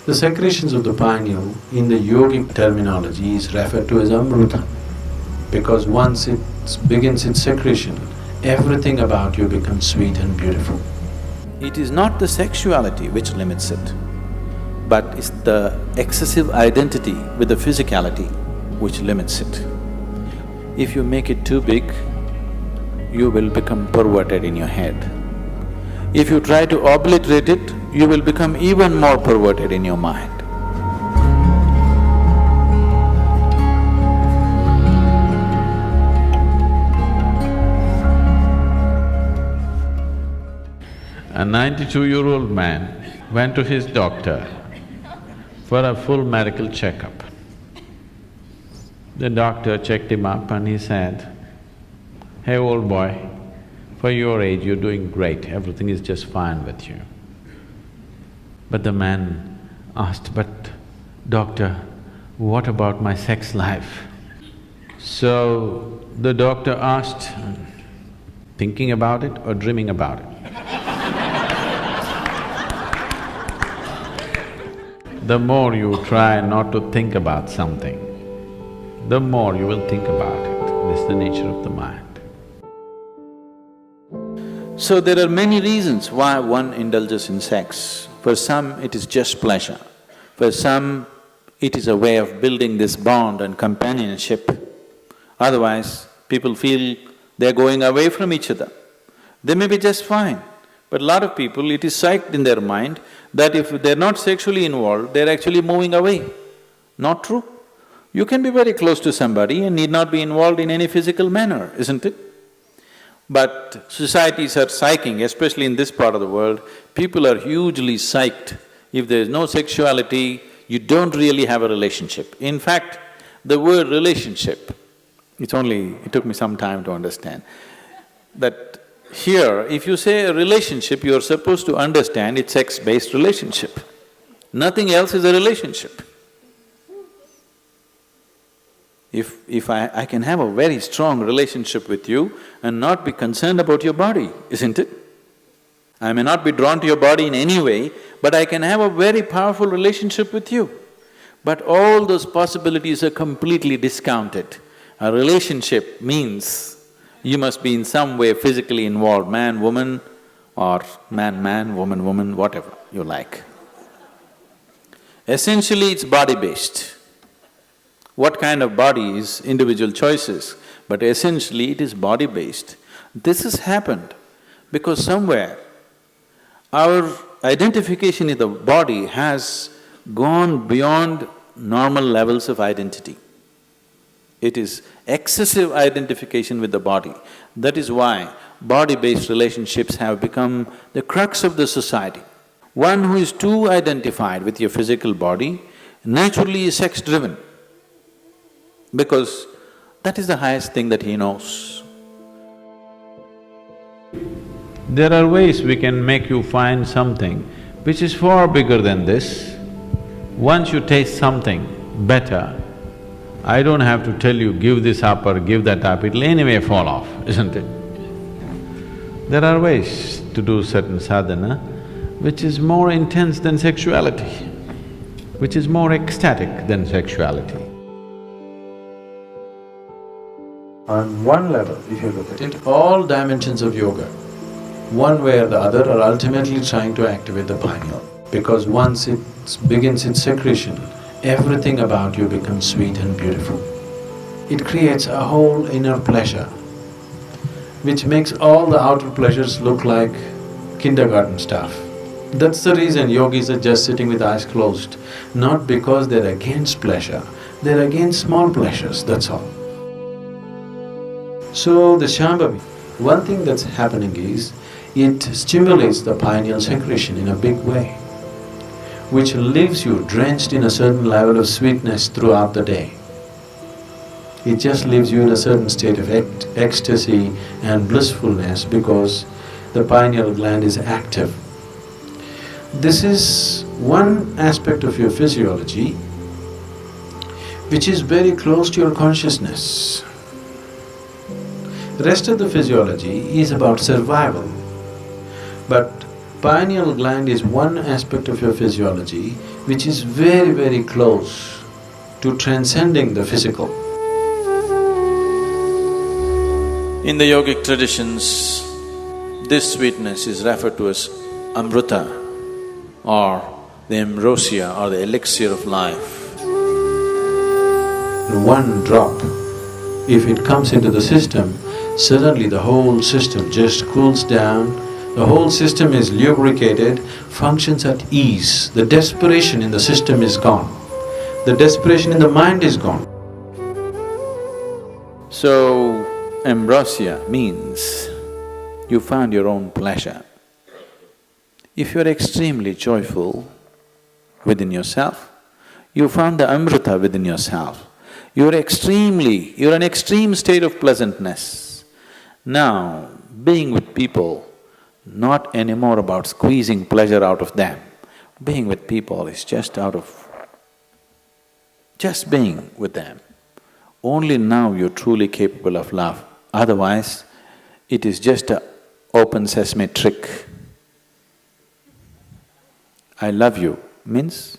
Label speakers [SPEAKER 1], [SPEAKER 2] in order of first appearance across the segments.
[SPEAKER 1] The secretions of the pineal in the yogic terminology is referred to as amruta, because once it begins its secretion, everything about you becomes sweet and beautiful.
[SPEAKER 2] It is not the sexuality which limits it, but it's the excessive identity with the physicality which limits it. If you make it too big, you will become perverted in your head. If you try to obliterate it, you will become even more perverted in your mind.
[SPEAKER 3] A 92-year-old man went to his doctor for a full medical checkup. The doctor checked him up and he said, "Hey, old boy, for your age you're doing great, everything is just fine with you." But the man asked, "But doctor, what about my sex life?" So the doctor asked, "Thinking about it or dreaming about it?" The more you try not to think about something, the more you will think about it. This is the nature of the mind.
[SPEAKER 2] So there are many reasons why one indulges in sex. For some, it is just pleasure. For some, it is a way of building this bond and companionship. Otherwise, people feel they're going away from each other. They may be just fine, but a lot of people, it is psyched in their mind that if they're not sexually involved, they're actually moving away. Not true. You can be very close to somebody and need not be involved in any physical manner, isn't it? But societies are psyching, especially in this part of the world, people are hugely psyched. If there's no sexuality, you don't really have a relationship. In fact, the word relationship, it took me some time to understand that here, if you say a relationship, you're supposed to understand it's sex-based relationship. Nothing else is a relationship. If I can have a very strong relationship with you and not be concerned about your body, isn't it? I may not be drawn to your body in any way, but I can have a very powerful relationship with you. But all those possibilities are completely discounted. A relationship means you must be in some way physically involved, man, woman, or man, woman, woman, whatever you like. Essentially, it's body-based. What kind of body is individual choices, but essentially it is body-based. This has happened because somewhere our identification in the body has gone beyond normal levels of identity. It is excessive identification with the body. That is why body-based relationships have become the crux of the society. One who is too identified with your physical body naturally is sex-driven, because that is the highest thing that he knows.
[SPEAKER 3] There are ways we can make you find something which is far bigger than this. Once you taste something better, I don't have to tell you, give this up or give that up, it'll anyway fall off, isn't it? There are ways to do certain sadhana which is more intense than sexuality, which is more ecstatic than sexuality.
[SPEAKER 1] On one level, if you look at it, all dimensions of yoga, one way or the other, are ultimately trying to activate the pineal. Because once it begins its secretion, everything about you becomes sweet and beautiful. It creates a whole inner pleasure, which makes all the outer pleasures look like kindergarten stuff. That's the reason yogis are just sitting with eyes closed, not because they're against pleasure, they're against small pleasures, that's all. So the Shambhavi, one thing that's happening is, it stimulates the pineal secretion in a big way, which leaves you drenched in a certain level of sweetness throughout the day. It just leaves you in a certain state of ecstasy and blissfulness because the pineal gland is active. This is one aspect of your physiology which is very close to your consciousness. The rest of the physiology is about survival, but pineal gland is one aspect of your physiology which is very, very close to transcending the physical.
[SPEAKER 2] In the yogic traditions, this sweetness is referred to as amrita or the ambrosia or the elixir of life.
[SPEAKER 1] One drop, if it comes into the system, suddenly the whole system just cools down, the whole system is lubricated, functions at ease, the desperation in the system is gone, the desperation in the mind is gone.
[SPEAKER 2] So, ambrosia means you found your own pleasure. If you're extremely joyful within yourself, you found the amrita within yourself. You're an extreme state of pleasantness. Now, being with people, not anymore about squeezing pleasure out of them. Being with people is just being with them. Only now you're truly capable of love. Otherwise, it is just a open sesame trick. I love you means,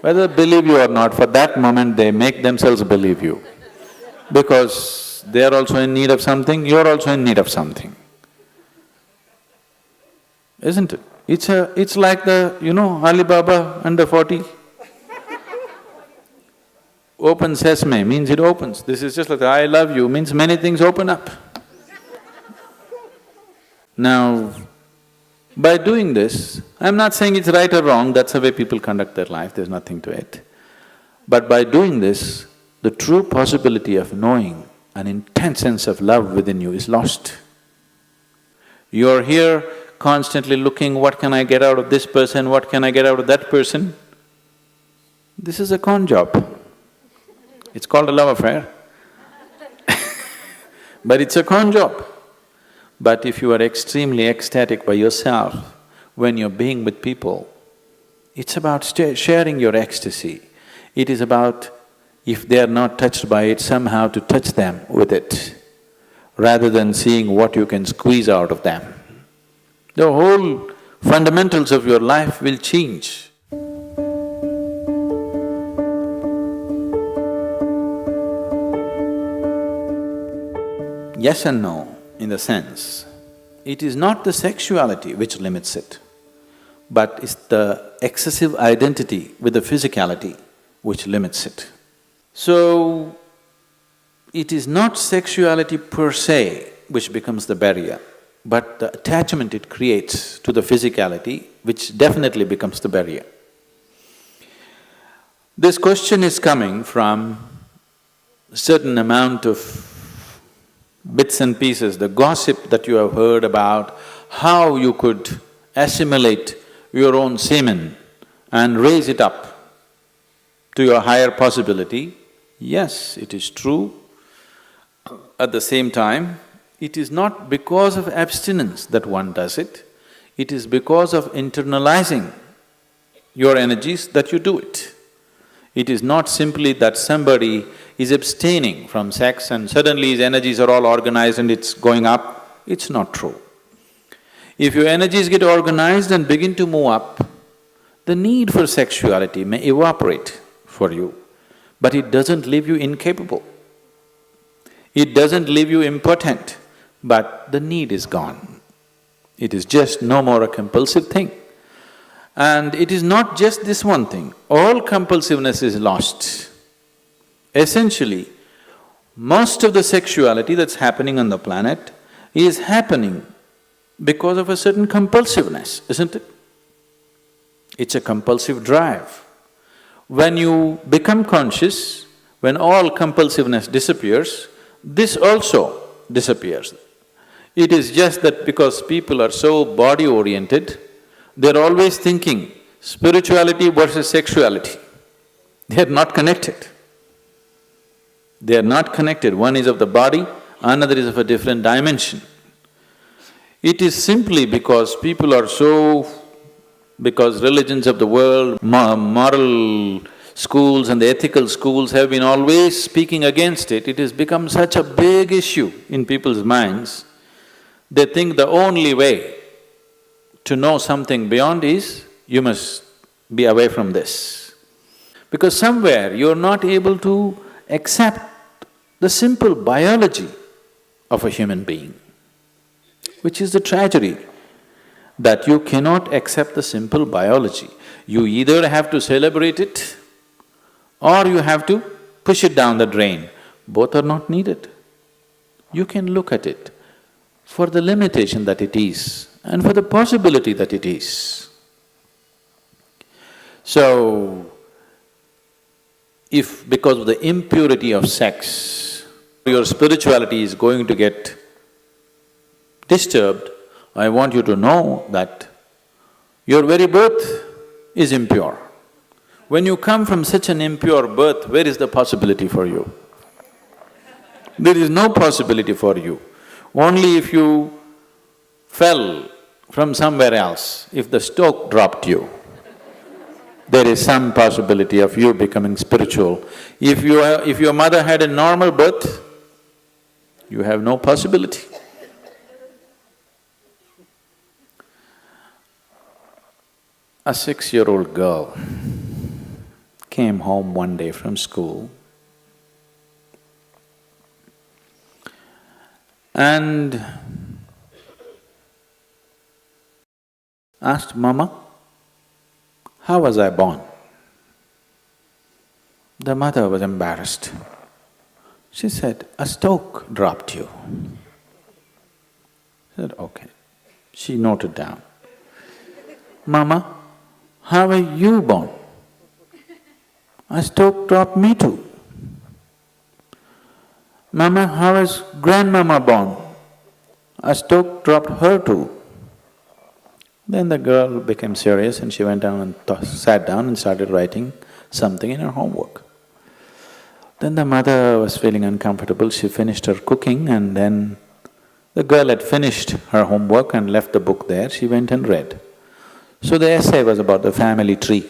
[SPEAKER 2] whether they believe you or not, for that moment they make themselves believe you. Because they are also in need of something, you're also in need of something. Isn't it? It's like Alibaba under 40. Open sesame means it opens. This is just like the I love you means many things open up. Now, by doing this, I'm not saying it's right or wrong, that's the way people conduct their life, there's nothing to it. But by doing this, the true possibility of knowing an intense sense of love within you is lost. You're here constantly looking, what can I get out of this person, what can I get out of that person? This is a con job. It's called a love affair. But it's a con job. But if you are extremely ecstatic by yourself, when you're being with people, it's about sharing your ecstasy. It is about, if they are not touched by it, somehow to touch them with it, rather than seeing what you can squeeze out of them. The whole fundamentals of your life will change. Yes and no. In the sense, it is not the sexuality which limits it, but it's the excessive identity with the physicality which limits it. So, it is not sexuality per se which becomes the barrier, but the attachment it creates to the physicality which definitely becomes the barrier. This question is coming from a certain amount of bits and pieces, the gossip that you have heard about how you could assimilate your own semen and raise it up to your higher possibility. Yes, it is true. At the same time, it is not because of abstinence that one does it, it is because of internalizing your energies that you do it. It is not simply that somebody is abstaining from sex and suddenly his energies are all organized and it's going up. It's not true. If your energies get organized and begin to move up, the need for sexuality may evaporate for you, but it doesn't leave you incapable. It doesn't leave you impotent, but the need is gone. It is just no more a compulsive thing. And it is not just this one thing, all compulsiveness is lost. Essentially, most of the sexuality that's happening on the planet is happening because of a certain compulsiveness, isn't it? It's a compulsive drive. When you become conscious, when all compulsiveness disappears, this also disappears. It is just that because people are so body-oriented, they're always thinking spirituality versus sexuality. They are not connected. They are not connected. One is of the body, another is of a different dimension. It is simply because people are so… because religions of the world, moral schools and the ethical schools have been always speaking against it, it has become such a big issue in people's minds. They think the only way to know something beyond is, you must be away from this. Because somewhere you're not able to accept the simple biology of a human being, which is the tragedy, that you cannot accept the simple biology. You either have to celebrate it or you have to push it down the drain. Both are not needed. You can look at it for the limitation that it is and for the possibility that it is. So, if because of the impurity of sex, your spirituality is going to get disturbed, I want you to know that your very birth is impure. When you come from such an impure birth, where is the possibility for you? There is no possibility for you. Only if you fell from somewhere else, if the stoke dropped you, there is some possibility of you becoming spiritual. If your mother had a normal birth, you have no possibility. A 6-year-old girl came home one day from school and asked, "Mama, how was I born?" The mother was embarrassed. She said, "A stoke dropped you." She said, "Okay." She noted down. "Mama, how were you born?" "A stoke dropped me too." "Mama, how was grandmama born?" "A stoke dropped her too." Then the girl became serious and she went down and sat down and started writing something in her homework. Then the mother was feeling uncomfortable, she finished her cooking and then the girl had finished her homework and left the book there, she went and read. So the essay was about the family tree.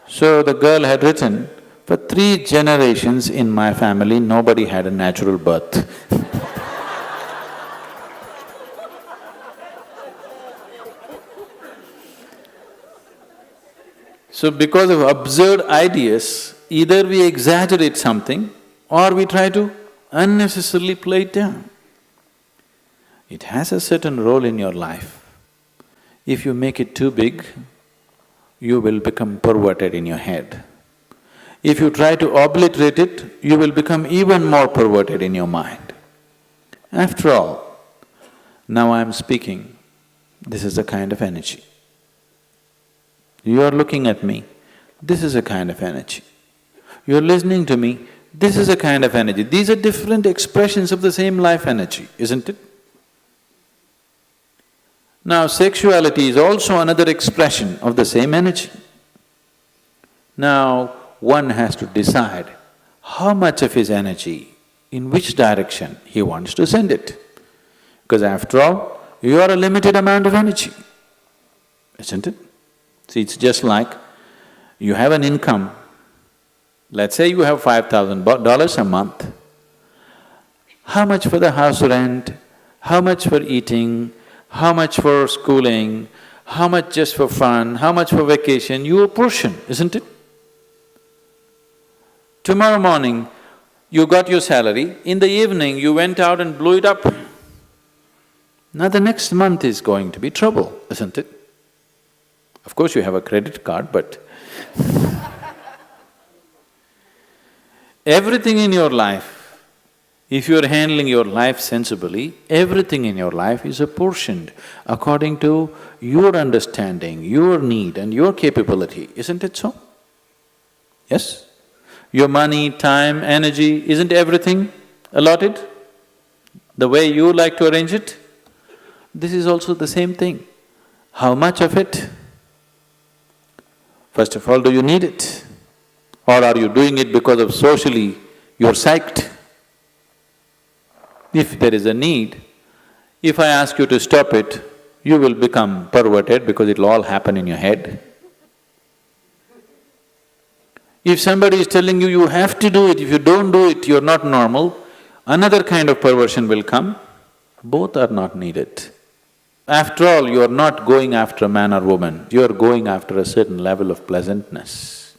[SPEAKER 2] So the girl had written, "For 3 generations in my family, nobody had a natural birth." So because of absurd ideas, either we exaggerate something or we try to unnecessarily play it down. It has a certain role in your life. If you make it too big, you will become perverted in your head. If you try to obliterate it, you will become even more perverted in your mind. After all, now I am speaking, this is a kind of energy. You are looking at me, this is a kind of energy. You are listening to me, this is a kind of energy. These are different expressions of the same life energy, isn't it? Now, sexuality is also another expression of the same energy. Now, one has to decide how much of his energy, in which direction he wants to send it. Because after all, you are a limited amount of energy, isn't it? See, it's just like you have an income, let's say you have $5,000 a month. How much for the house rent, how much for eating, how much for schooling, how much just for fun, how much for vacation, you apportion, isn't it? Tomorrow morning, you got your salary, in the evening you went out and blew it up. Now the next month is going to be trouble, isn't it? Of course you have a credit card, but everything in your life, if you're handling your life sensibly, everything in your life is apportioned according to your understanding, your need and your capability, isn't it so? Yes? Your money, time, energy, isn't everything allotted the way you like to arrange it? This is also the same thing. How much of it? First of all, do you need it? Or are you doing it because of socially you're psyched? If there is a need, if I ask you to stop it, you will become perverted because it'll all happen in your head. If somebody is telling you, you have to do it, if you don't do it, you're not normal, another kind of perversion will come. Both are not needed. After all, you are not going after a man or woman, you are going after a certain level of pleasantness.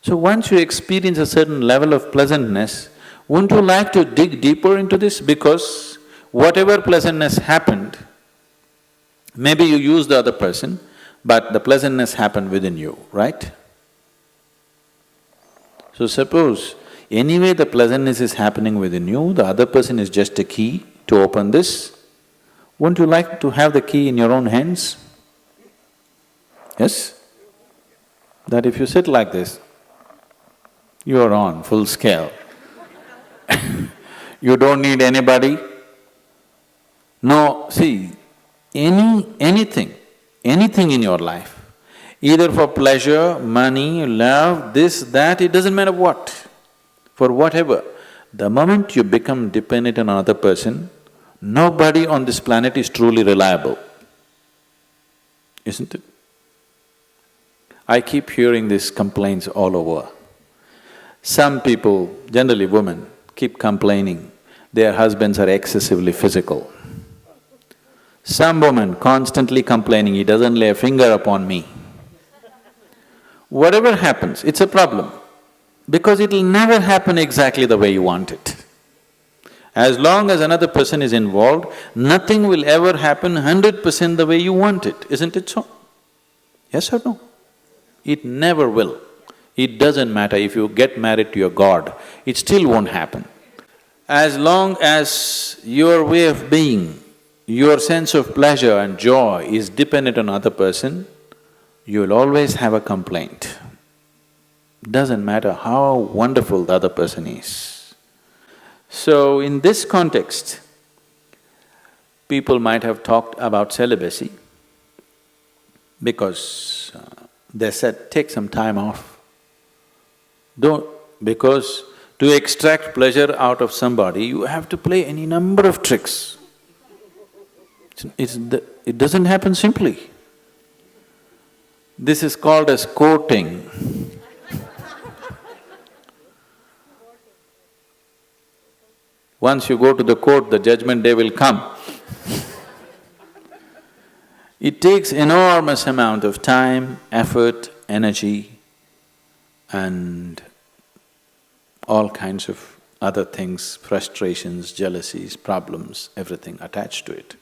[SPEAKER 2] So once you experience a certain level of pleasantness, wouldn't you like to dig deeper into this? Because whatever pleasantness happened, maybe you used the other person, but the pleasantness happened within you, right? So suppose anyway the pleasantness is happening within you, the other person is just a key to open this, wouldn't you like to have the key in your own hands? Yes? That if you sit like this, you are on full scale. You don't need anybody. No, see, anything in your life, either for pleasure, money, love, this, that, it doesn't matter what, for whatever, the moment you become dependent on another person, nobody on this planet is truly reliable, isn't it? I keep hearing these complaints all over. Some people, generally women, keep complaining their husbands are excessively physical. Some woman constantly complaining, he doesn't lay a finger upon me. Whatever happens, it's a problem, because it'll never happen exactly the way you want it. As long as another person is involved, nothing will ever happen 100% the way you want it, isn't it so? Yes or no? It never will. It doesn't matter if you get married to your god, it still won't happen. As long as your way of being, your sense of pleasure and joy is dependent on another person, you will always have a complaint. Doesn't matter how wonderful the other person is. So in this context, people might have talked about celibacy because they said, take some time off. Because to extract pleasure out of somebody, you have to play any number of tricks. It doesn't happen simply. This is called as courting. Once you go to the court, the judgment day will come. It takes enormous amount of time, effort, energy, and all kinds of other things, frustrations, jealousies, problems, everything attached to it.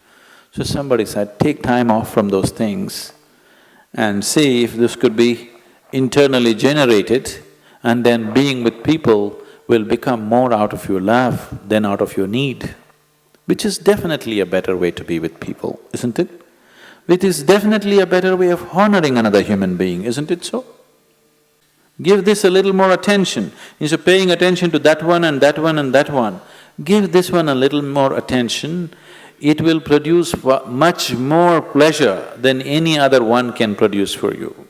[SPEAKER 2] So somebody said, take time off from those things and see if this could be internally generated, and then being with people will become more out of your love than out of your need, which is definitely a better way to be with people, isn't it? It is definitely a better way of honoring another human being, isn't it so? Give this a little more attention. Instead of paying attention to that one and that one and that one, give this one a little more attention. It will produce much more pleasure than any other one can produce for you.